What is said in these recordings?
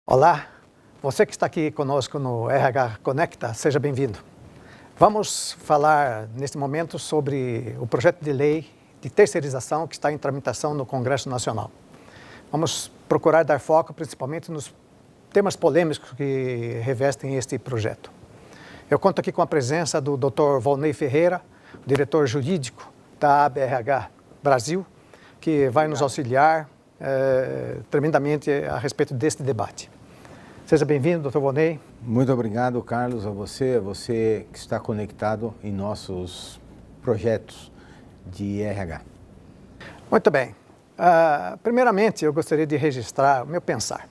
Olá, você que está aqui conosco no RH Conecta, seja bem-vindo. Vamos falar neste momento sobre o projeto de lei de terceirização que está em tramitação no Congresso Nacional. Vamos procurar dar foco principalmente nos temas polêmicos que revestem este projeto. Eu conto aqui com a presença do Dr. Volney Ferreira, diretor jurídico da ABRH Brasil, que vai nos auxiliar tremendamente a respeito deste debate. Seja bem-vindo, Dr. Volney. Muito obrigado, Carlos, a você que está conectado em nossos projetos de RH. Muito bem. Primeiramente, eu gostaria de registrar o meu pensar.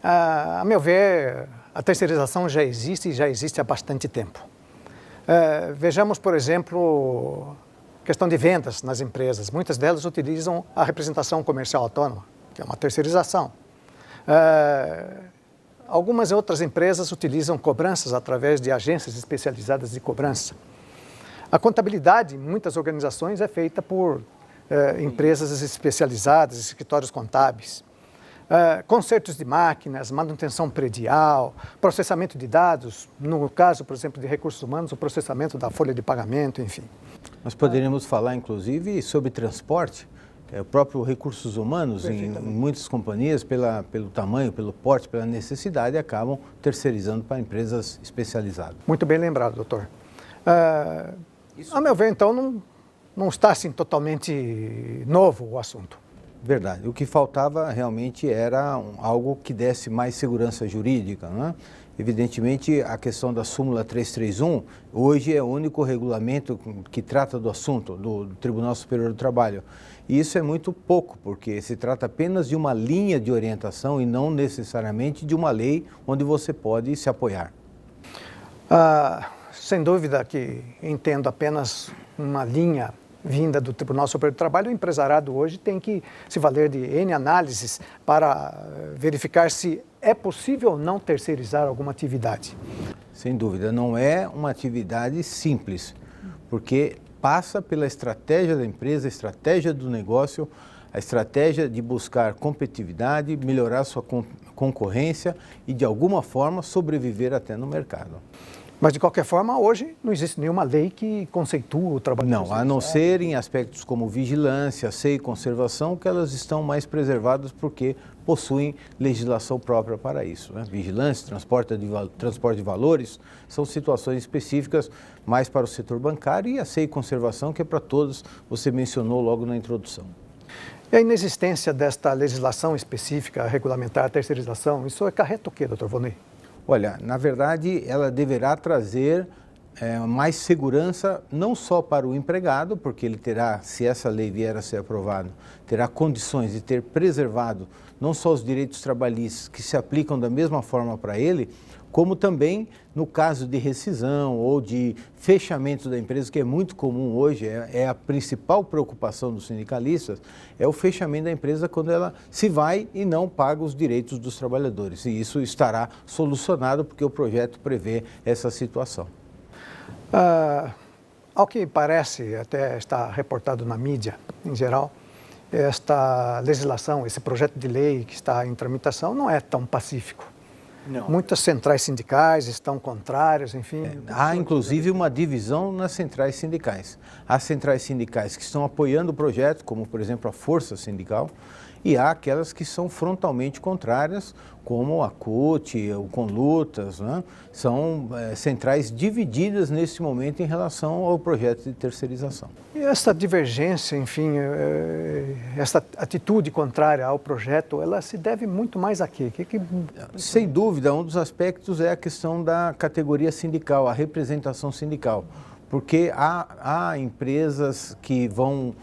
A meu ver, a terceirização já existe há bastante tempo. Vejamos, por exemplo, questão de vendas nas empresas. Muitas delas utilizam a representação comercial autônoma, que é uma terceirização. Algumas outras empresas utilizam cobranças através de agências especializadas de cobrança. A contabilidade, em muitas organizações, é feita por empresas especializadas, escritórios contábeis. Consertos de máquinas, manutenção predial, processamento de dados, no caso, por exemplo, de recursos humanos, o processamento da folha de pagamento, enfim. Nós poderíamos falar, inclusive, sobre transporte. O próprio recursos humanos, em muitas companhias, pelo tamanho, pelo porte, pela necessidade, acabam terceirizando para empresas especializadas. Muito bem lembrado, doutor. A meu ver, então, não está assim totalmente novo o assunto. Verdade. O que faltava realmente era algo que desse mais segurança jurídica, né? Evidentemente, a questão da súmula 331, hoje é o único regulamento que trata do assunto, do Tribunal Superior do Trabalho. E isso é muito pouco, porque se trata apenas de uma linha de orientação e não necessariamente de uma lei onde você pode se apoiar. Sem dúvida que entendo apenas uma linha vinda do Tribunal Superior do Trabalho. O empresariado hoje tem que se valer de N análises para verificar se é possível ou não terceirizar alguma atividade. Sem dúvida, não é uma atividade simples, porque passa pela estratégia da empresa, a estratégia do negócio, a estratégia de buscar competitividade, melhorar sua concorrência e, de alguma forma, sobreviver até no mercado. Mas, de qualquer forma, hoje não existe nenhuma lei que conceitua o trabalho. Não, a não ser em aspectos como vigilância, asseio e conservação, que elas estão mais preservadas porque possuem legislação própria para isso, né? Vigilância, transporte de valores, são situações específicas mais para o setor bancário, e asseio e conservação, que é para todos, você mencionou logo na introdução. E a inexistência desta legislação específica, regulamentar a terceirização, isso acarreta o quê, doutor Volney? Olha, na verdade, ela deverá trazer mais segurança não só para o empregado, porque ele terá, se essa lei vier a ser aprovada, terá condições de ter preservado não só os direitos trabalhistas que se aplicam da mesma forma para ele, como também no caso de rescisão ou de fechamento da empresa, que é muito comum hoje, é a principal preocupação dos sindicalistas, é o fechamento da empresa quando ela se vai e não paga os direitos dos trabalhadores. E isso estará solucionado porque o projeto prevê essa situação. Ao que parece, até está reportado na mídia em geral, esta legislação, esse projeto de lei que está em tramitação não é tão pacífico. Não. Muitas centrais sindicais estão contrárias, enfim. Há inclusive uma divisão nas centrais sindicais. Há centrais sindicais que estão apoiando o projeto, como por exemplo a Força Sindical, e há aquelas que são frontalmente contrárias, como a CUT, o Conlutas, né? São centrais divididas nesse momento em relação ao projeto de terceirização. E essa divergência, enfim, essa atitude contrária ao projeto, ela se deve muito mais a quê? Sem dúvida, um dos aspectos é a questão da categoria sindical, a representação sindical, porque há empresas que vão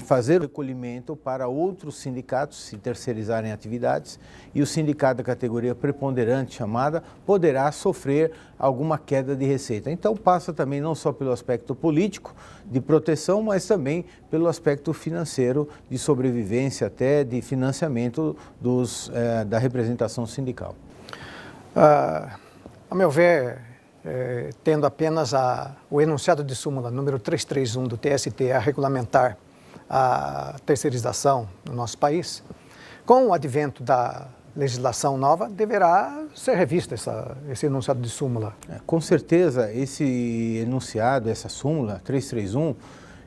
fazer o recolhimento para outros sindicatos se terceirizarem atividades, e o sindicato da categoria preponderante chamada poderá sofrer alguma queda de receita. Então passa também não só pelo aspecto político de proteção, mas também pelo aspecto financeiro de sobrevivência, até de financiamento da representação sindical. A meu ver, tendo apenas o enunciado de súmula número 331 do TST a regulamentar a terceirização no nosso país, com o advento legislação nova, deverá ser revista esse enunciado de súmula. Com certeza, esse enunciado, essa súmula 331,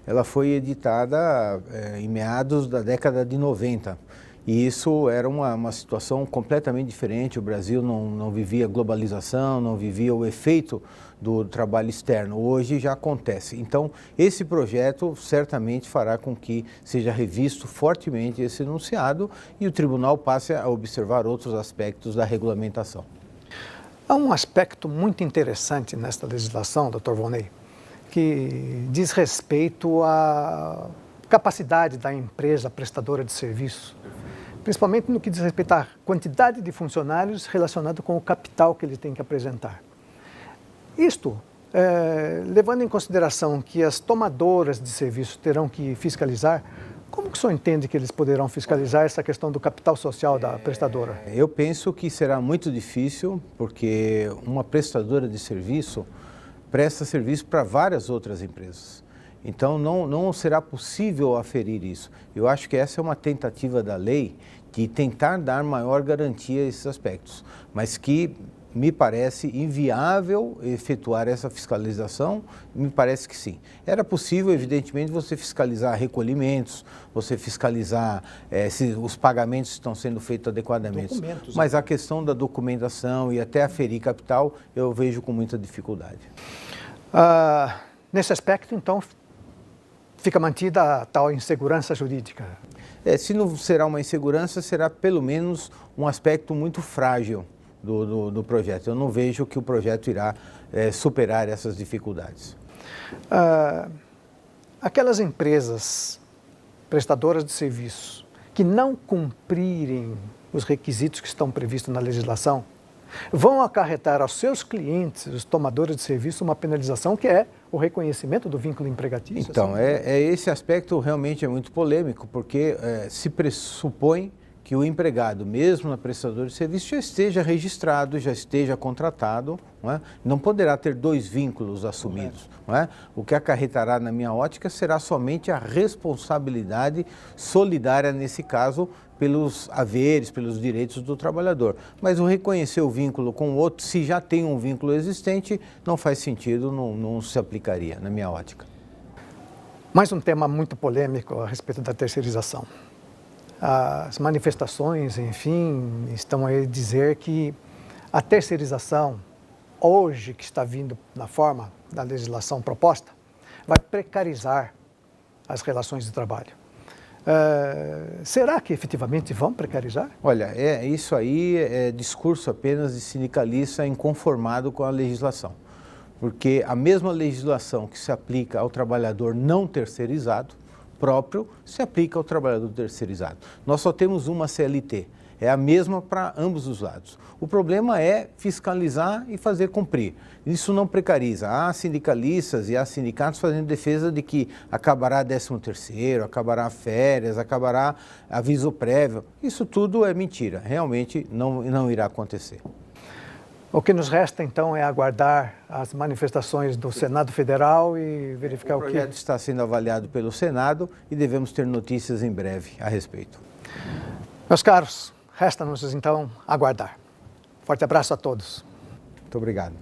ela foi editada em meados da década de 90. E isso era uma situação completamente diferente. O Brasil não vivia globalização, não vivia o efeito do trabalho externo. Hoje já acontece. Então, esse projeto certamente fará com que seja revisto fortemente esse enunciado e o tribunal passe a observar outros aspectos da regulamentação. Há um aspecto muito interessante nesta legislação, Dr. Volney, que diz respeito à capacidade da empresa prestadora de serviço, principalmente no que diz respeito à quantidade de funcionários relacionado com o capital que ele tem que apresentar. Isto, levando em consideração que as tomadoras de serviço terão que fiscalizar, como que o senhor entende que eles poderão fiscalizar essa questão do capital social da prestadora? Eu penso que será muito difícil, porque uma prestadora de serviço presta serviço para várias outras empresas. Então, não será possível aferir isso. Eu acho que essa é uma tentativa da lei de tentar dar maior garantia a esses aspectos, mas que me parece inviável efetuar essa fiscalização, me parece que sim. Era possível, evidentemente, você fiscalizar recolhimentos, você fiscalizar se os pagamentos estão sendo feitos adequadamente. Mas a questão da documentação e até aferir capital, eu vejo com muita dificuldade. Nesse aspecto, então, fica mantida a tal insegurança jurídica? Se não será uma insegurança, será pelo menos um aspecto muito frágil do projeto. Eu não vejo que o projeto irá superar essas dificuldades. Aquelas empresas prestadoras de serviço que não cumprirem os requisitos que estão previstos na legislação vão acarretar aos seus clientes, os tomadores de serviço, uma penalização que é o reconhecimento do vínculo empregatício. Então, esse aspecto realmente é muito polêmico, porque se pressupõe que o empregado, mesmo na prestadora de serviço, já esteja registrado, já esteja contratado, não poderá ter dois vínculos assumidos. O que acarretará, na minha ótica, será somente a responsabilidade solidária, nesse caso, pelos haveres, pelos direitos do trabalhador. Mas o reconhecer o vínculo com o outro, se já tem um vínculo existente, não faz sentido, não se aplicaria, na minha ótica. Mais um tema muito polêmico a respeito da terceirização. As manifestações, enfim, estão a dizer que a terceirização, hoje que está vindo na forma da legislação proposta, vai precarizar as relações de trabalho. Será que efetivamente vão precarizar? Olha, isso aí é discurso apenas de sindicalista inconformado com a legislação. Porque a mesma legislação que se aplica ao trabalhador não terceirizado, próprio, se aplica ao trabalhador terceirizado. Nós só temos uma CLT, é a mesma para ambos os lados. O problema é fiscalizar e fazer cumprir. Isso não precariza. Há sindicalistas e há sindicatos fazendo defesa de que acabará 13º, acabará férias, acabará aviso prévio. Isso tudo é mentira, realmente não irá acontecer. O que nos resta, então, é aguardar as manifestações do Senado Federal e verificar o que... O projeto está sendo avaliado pelo Senado e devemos ter notícias em breve a respeito. Meus caros, resta-nos, então, aguardar. Forte abraço a todos. Muito obrigado.